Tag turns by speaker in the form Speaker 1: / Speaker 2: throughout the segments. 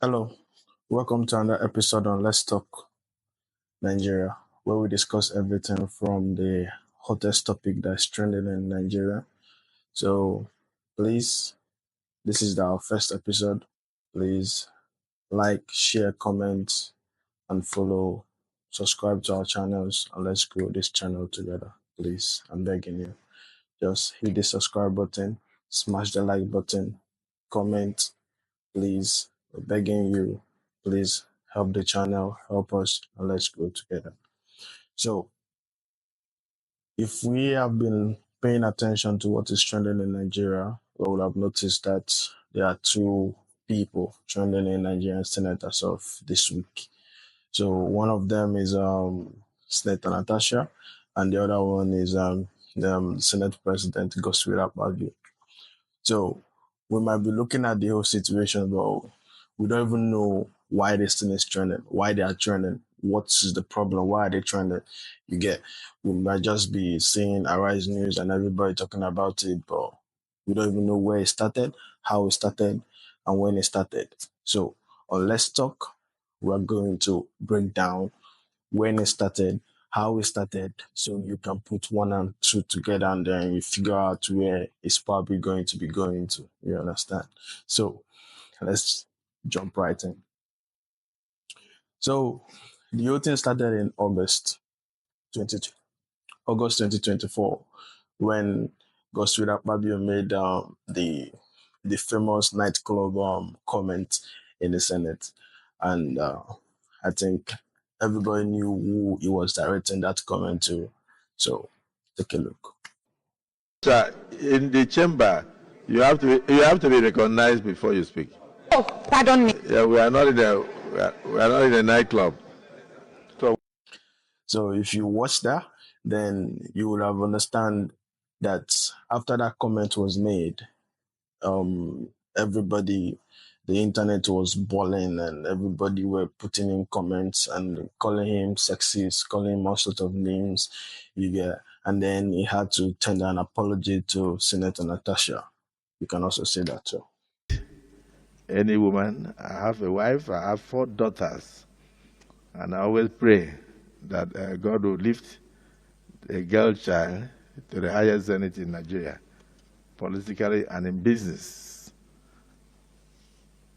Speaker 1: Hello, welcome to another episode on Let's Talk Nigeria, where we discuss everything from the hottest topic that's trending in Nigeria. So, please, this is our first episode. Please like, share, comment, and follow. Subscribe to our channels, and let's grow this channel together. Please, I'm begging you. Just hit the subscribe button, smash the like button, comment, please. We're begging you, please help the channel, help us, and let's grow together. So, if we have been paying attention to what is trending in Nigeria, we will have noticed that there are two people trending in Nigerian Senate as of this week. So, one of them is Senator Natasha, and the other one is the Senate President Godswill Akpabio. So, we might be looking at the whole situation, but we don't even know why this thing is trending, why they are trending, what's the problem, why are they trending. You get, we might just be seeing Arise News and everybody talking about it, but we don't even know where it started, how it started, and when it started. So on Let's Talk, we're going to break down when it started, how it started, so you can put one and two together and then you figure out where it's probably going to be going to. You understand? So let's jump right in. So the whole thing started in August 2024 when Godswill Akpabio made the famous Nightclub comment in the Senate, and I think everybody knew who he was directing that comment to. So take a look.
Speaker 2: Sir, in the chamber, you have to be recognized before you speak.
Speaker 3: Oh, pardon me.
Speaker 2: Yeah, we are not in a nightclub.
Speaker 1: So if you watch that, then you will have understand that after that comment was made, everybody, the internet was boiling and everybody were putting in comments and calling him sexist, calling him all sorts of names. You get, and then he had to tender an apology to Senator Natasha. You can also say that too.
Speaker 2: Any woman, I have a wife, I have 4 daughters, and I always pray that God will lift a girl child to the highest zenith in Nigeria, politically and in business.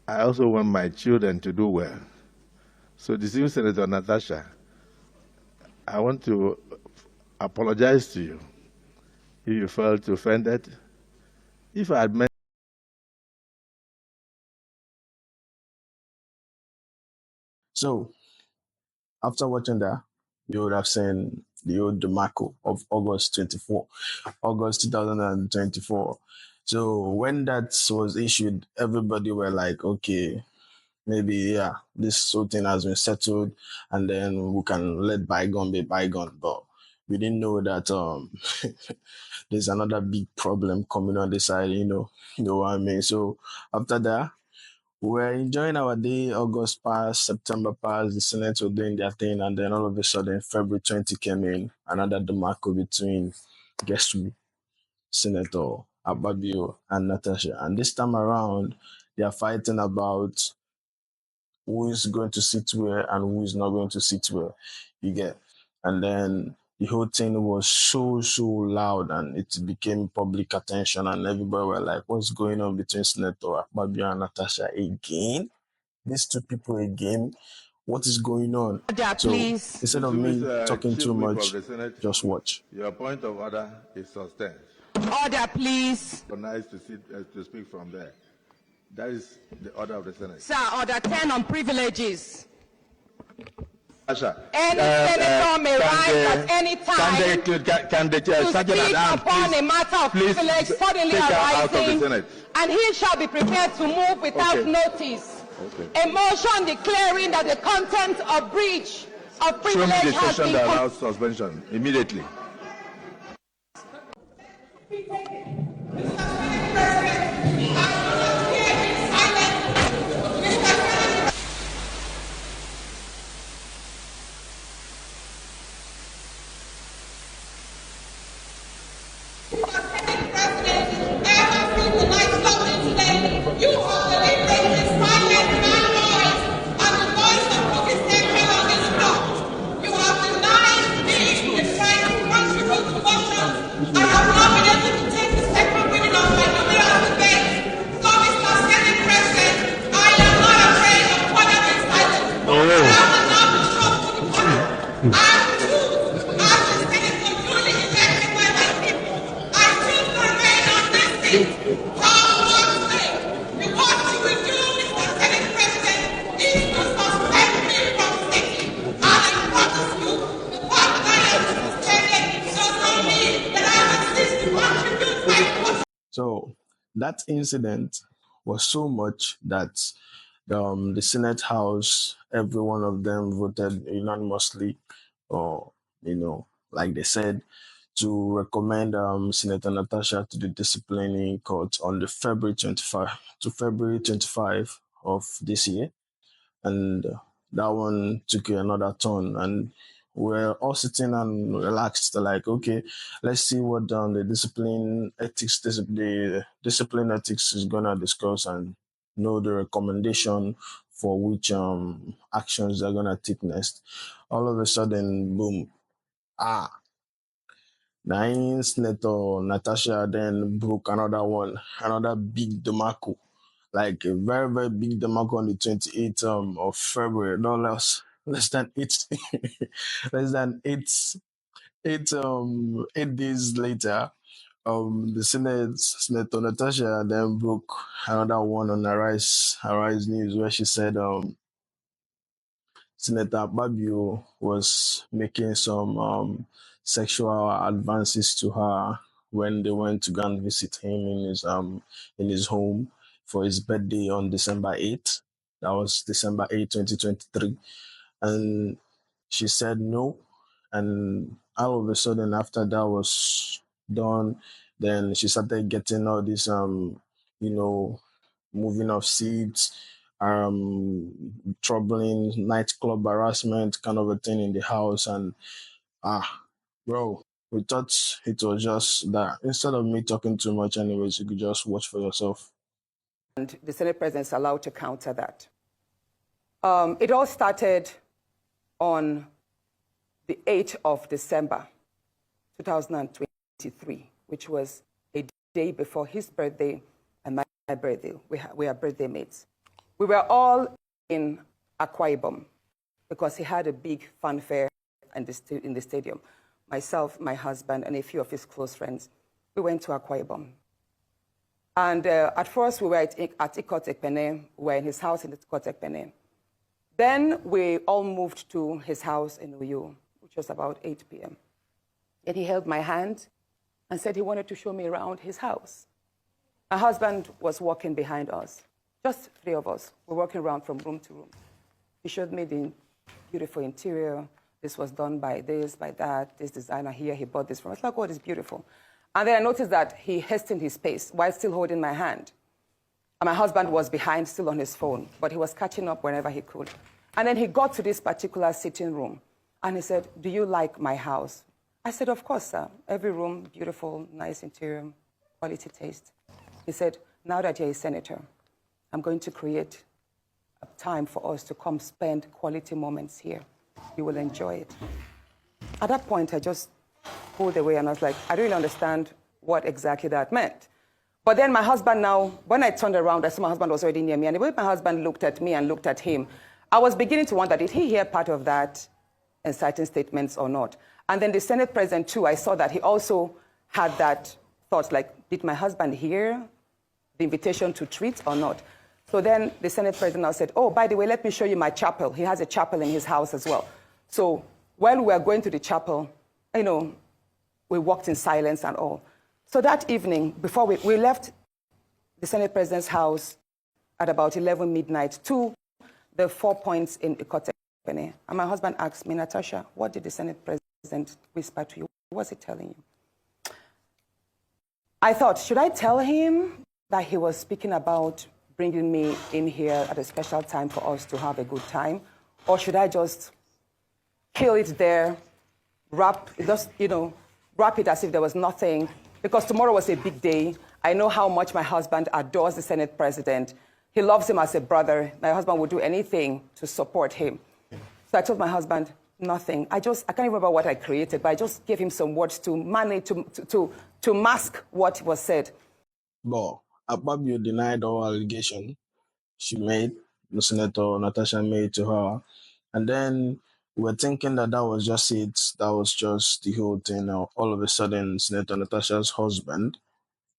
Speaker 2: I also want my children to do well. So, distinguished Senator Natasha, I want to apologize to you if you felt offended. If I had meant
Speaker 1: So after watching that, you would have seen the old debacle of August 2024. So when that was issued, everybody were like, okay, maybe, yeah, this whole thing has been settled and then we can let bygone be bygone. But we didn't know that there's another big problem coming on this side, you know what I mean? So after that, we're enjoying our day. August passed, September passed, the Senate were doing their thing, and then all of a sudden, February 20 came in, another debacle between, guess who, Senator Akpabio and Natasha. And this time around, they are fighting about who is going to sit where and who is not going to sit where. You get, and then the whole thing was so loud and it became public attention and everybody were like, what's going on between Senator Akpabio and Natasha again? These two people again? What is going on?
Speaker 3: Order,
Speaker 1: So
Speaker 3: please.
Speaker 1: instead of me talking
Speaker 2: Chief
Speaker 1: too
Speaker 2: Whip
Speaker 1: much,
Speaker 2: of the Senate,
Speaker 1: just watch.
Speaker 2: your point of order is sustained.
Speaker 3: Order, please.
Speaker 2: Nice to speak from there. That is the order of the Senate.
Speaker 3: Sir, order 10 on privileges.
Speaker 2: Asha,
Speaker 3: Any senator may rise at any time
Speaker 2: can the
Speaker 3: to
Speaker 2: Sergeant
Speaker 3: speak
Speaker 2: at Arms
Speaker 3: upon a matter of
Speaker 2: please
Speaker 3: privilege suddenly
Speaker 2: take her out of the
Speaker 3: arising,
Speaker 2: Senate?
Speaker 3: and he shall be prepared to move without
Speaker 2: Okay.
Speaker 3: notice.
Speaker 2: Okay.
Speaker 3: A motion declaring that the content of breach of
Speaker 2: Show me
Speaker 3: privilege
Speaker 2: the
Speaker 3: has
Speaker 2: session
Speaker 3: been
Speaker 2: that allows suspension immediately.
Speaker 4: You are delivering this silent man.
Speaker 1: that incident was so much that the Senate House, every one of them voted unanimously, or like they said, to recommend Senator Natasha to the disciplinary court on the February 25 of this year, and that one took another turn, and we're all sitting and relaxed, like, okay, let's see what the discipline ethics is gonna discuss, and know the recommendation for which actions they're gonna take next. All of a sudden, boom, nine Senator Natasha then broke another big demarco, like a very, very big demarco on the 28th of February, no less than eight, less than 8 days later. The Senator Natasha then broke another one on Arise News, where she said Senator Akpabio was making some sexual advances to her when they went to go and visit him in his home for his birthday on December 8th. That was December 8th, 2023. And she said no. And all of a sudden, after that was done, then she started getting all this moving of seats, troubling nightclub harassment kind of a thing in the house. And bro, we thought it was just that. Instead of me talking too much anyways, you could just watch for yourself.
Speaker 3: And the Senate President is allowed to counter that. It all started on the 8th of December, 2023, which was a day before his birthday and my birthday. We are birthday mates. We were all in Akwa Ibom because he had a big fanfare in the stadium. Myself, my husband, and a few of his close friends, we went to Akwa Ibom. And at first, we were at Ikot Ekpene. We were in his house in Ikot Ekpene. Then we all moved to his house in Uyo, which was about 8 p.m. And he held my hand and said he wanted to show me around his house. My husband was walking behind us, just three of us. We're walking around from room to room. He showed me the beautiful interior. This was done by this, by that, this designer here, he bought this from us. Like, oh, it's beautiful. And then I noticed that he hastened his pace while still holding my hand. And my husband was behind, still on his phone, but he was catching up whenever he could. And then he got to this particular sitting room, and he said, "Do you like my house?" I said, "Of course, sir. Every room, beautiful, nice interior, quality taste." He said, "Now that you're a senator, I'm going to create a time for us to come spend quality moments here. You will enjoy it." At that point, I just pulled away, and I was like, I don't really understand what exactly that meant. But then my husband now, when I turned around, I saw my husband was already near me, and the way my husband looked at me and looked at him, I was beginning to wonder, did he hear part of that inciting statements or not? And then the Senate President, too, I saw that he also had that thought, like, did my husband hear the invitation to treat or not? So then the Senate President now said, "Oh, by the way, let me show you my chapel." He has a chapel in his house as well. So while we were going to the chapel, we walked in silence and all. So that evening, before we left the Senate President's house at about 11 midnight to the 4 points in Ikot Ekpene. And my husband asked me, "Natasha, what did the Senate President whisper to you? What was he telling you?" I thought, should I tell him that he was speaking about bringing me in here at a special time for us to have a good time? Or should I just kill it there, wrap it as if there was nothing? Because tomorrow was a big day. I know how much my husband adores the Senate President. He loves him as a brother. My husband would do anything to support him. So I told my husband, nothing. I can't remember what I created, but I just gave him some words to manage, to mask what was said.
Speaker 1: But Akpabio denied all allegation Senator Natasha made to her. And then we were thinking that was just it. That was just the whole thing. Now, all of a sudden, Senator Natasha's husband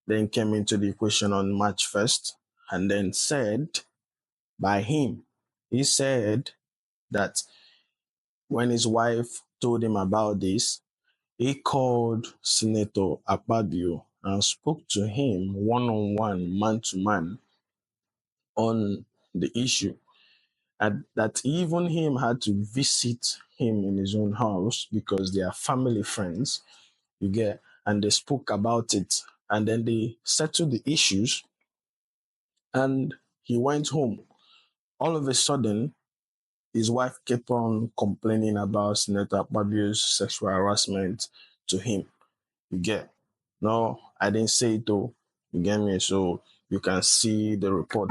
Speaker 1: then came into the equation on March 1st and then said, by him, he said that when his wife told him about this, he called Senator Akpabio and spoke to him one-on-one, man-to-man on the issue. And that even him had to visit him in his own house because they are family friends, you get, and they spoke about it. And then they settled the issues and he went home. All of a sudden, his wife kept on complaining about Senator Akpabio's sexual harassment to him. You get? No, I didn't say it though. You get me? So you can see the report.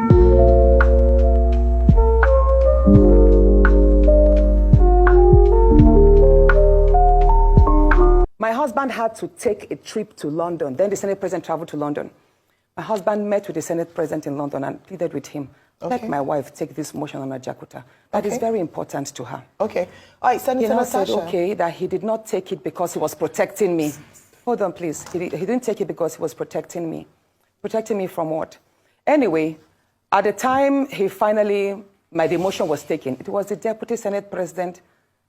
Speaker 3: My husband had to take a trip to London. Then the Senate President traveled to London. My husband met with the Senate President in London and pleaded with him, let my wife take this motion on Ajakuta. That is very important to her.
Speaker 4: Okay. All right, Senator Natasha.
Speaker 3: Said, okay, that he did not take it because he was protecting me. Hold on, please. He didn't take it because he was protecting me. Protecting me from what? Anyway, at the time my demotion was taken, it was the Deputy Senate President,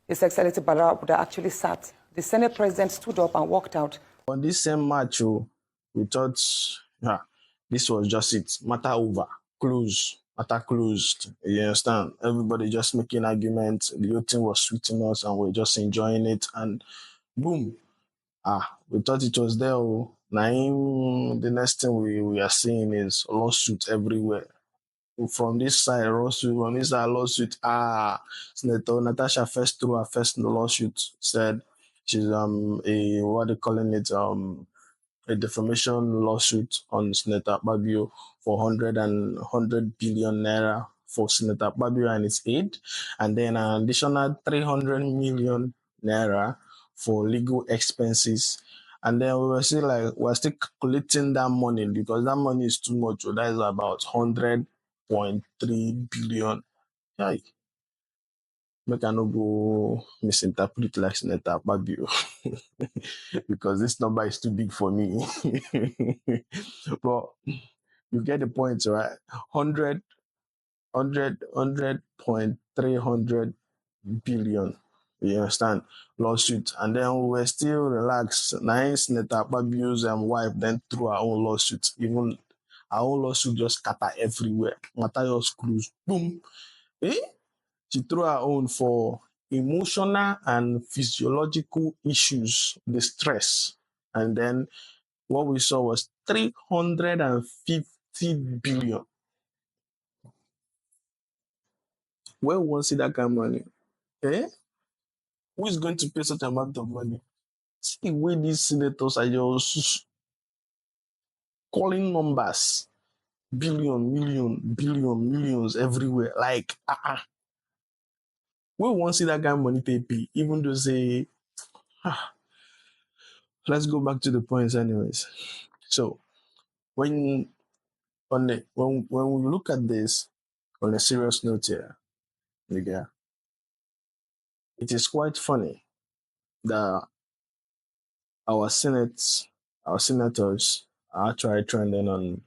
Speaker 3: His Excellency Barra, that actually sat. The Senate President stood up and walked out.
Speaker 1: On this same match, we thought this was just it. Matter over. Matter closed. You understand? Everybody just making arguments. The whole thing was sweeting us and we're just enjoying it. And boom. We thought it was there. Now, the next thing we are seeing is lawsuit everywhere. From this side, lawsuit. From this side, lawsuit. Senator Natasha first threw her first lawsuit. Said she's what they calling it, a defamation lawsuit on Senator Akpabio for 100 billion naira for Senator Akpabio and its aid, and then an additional 300 million naira for legal expenses. And then we're still calculating that money because that money is too much. So that is about 100.3 billion. Yeah. Make I no go misinterpret like Senator Akpabio because this number is too big for me. But you get the point, right? 100.300 billion. You understand? Lawsuit. And then we were still relaxed. Now Senator Akpabio's wife then threw her own lawsuit. Even our own lawsuit just scatter everywhere. Matthias Cruz. Boom. She threw her own for emotional and physiological issues, the stress. And then what we saw was 350 billion. Where we want to see that kind of money? Who is going to pay such amount of money? See where these senators are just calling numbers. Billion, million, billion, millions everywhere. Like, we want to see that kind of money they pay, even though say, let's go back to the points anyways. So, when we look at this on a serious note here, it is quite funny that our senators are actually trending on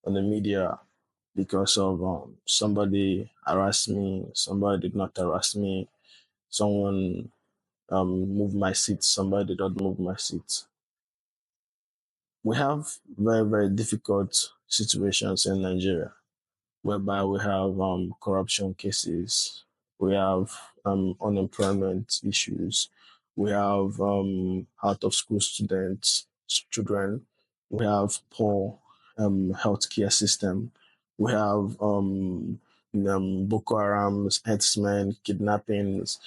Speaker 1: the media because of somebody harassed me, somebody did not harass me, someone moved my seat, somebody did not move my seat. We have very, very difficult situations in Nigeria whereby we have corruption cases, we have unemployment issues, we have out of school children, we have poor healthcare system, we have Boko Haram's herdsmen, kidnappings,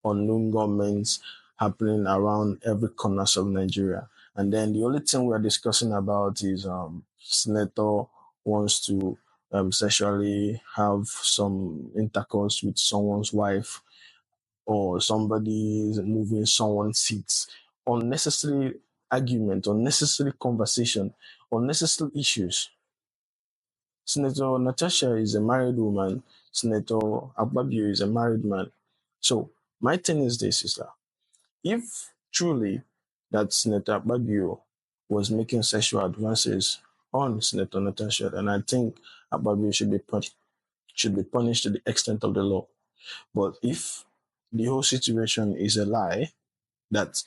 Speaker 1: unknown governments happening around every corner of Nigeria. And then the only thing we're discussing about is Senator wants to sexually have some intercourse with someone's wife, or somebody is moving someone's seats. Unnecessary argument, unnecessary conversation, unnecessary issues. Senator Natasha is a married woman. Senator Akpabio is a married man. So my thing is this, is that if truly that Senator Akpabio was making sexual advances on Senator Natasha, then I think Akpabio should be punished to the extent of the law. But if the whole situation is a lie, that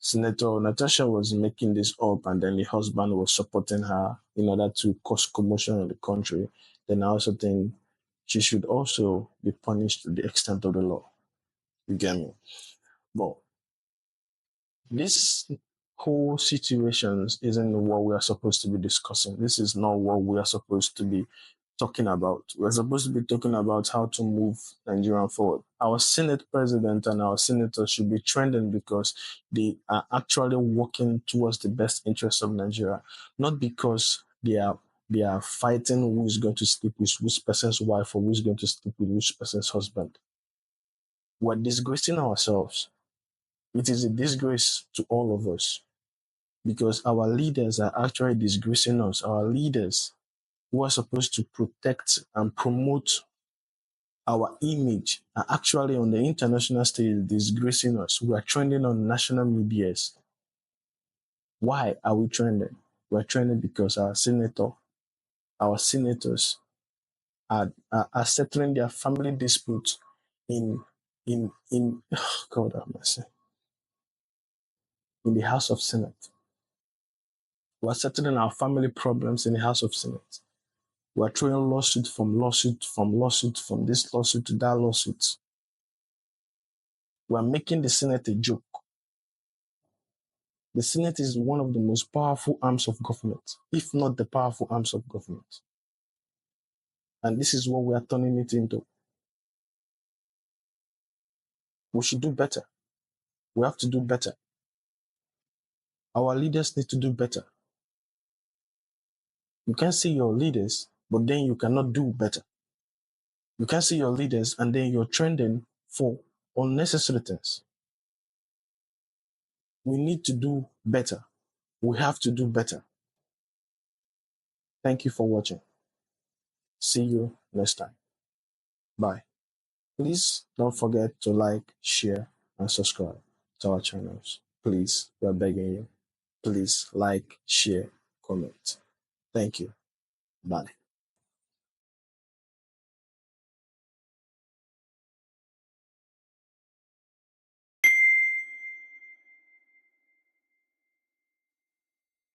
Speaker 1: Senator Natasha was making this up, and then the husband was supporting her in order to cause commotion in the country, then I also think she should also be punished to the extent of the law. You get me? But this whole situations isn't what we are supposed to be discussing. This is not what we are supposed to be talking about. We're supposed to be talking about how to move Nigeria forward. Our Senate president and our senators should be trending because they are actually working towards the best interests of Nigeria, not because they are fighting who is going to sleep with which person's wife or who is going to sleep with which person's husband. We're disgracing ourselves. It is a disgrace to all of us because our leaders are actually disgracing us. Our leaders who are supposed to protect and promote our image are actually on the international stage disgracing us. We are trending on national medias. Why are we trending? We're trending because our senators are settling their family disputes in God have mercy, in the House of Senate. We're settling our family problems in the House of Senate. We're throwing lawsuit from this lawsuit to that lawsuit. We're making the Senate a joke. The Senate is one of the most powerful arms of government, if not the powerful arms of government. And this is what we are turning it into. We should do better. We have to do better. Our leaders need to do better. You can't see your leaders, but then you cannot do better. You can't see your leaders and then you're trending for unnecessary things. We need to do better. We have to do better. Thank you for watching. See you next time. Bye. Please don't forget to like, share, and subscribe to our channels. Please, we are begging you. Please like, share, comment. Thank you. Bye.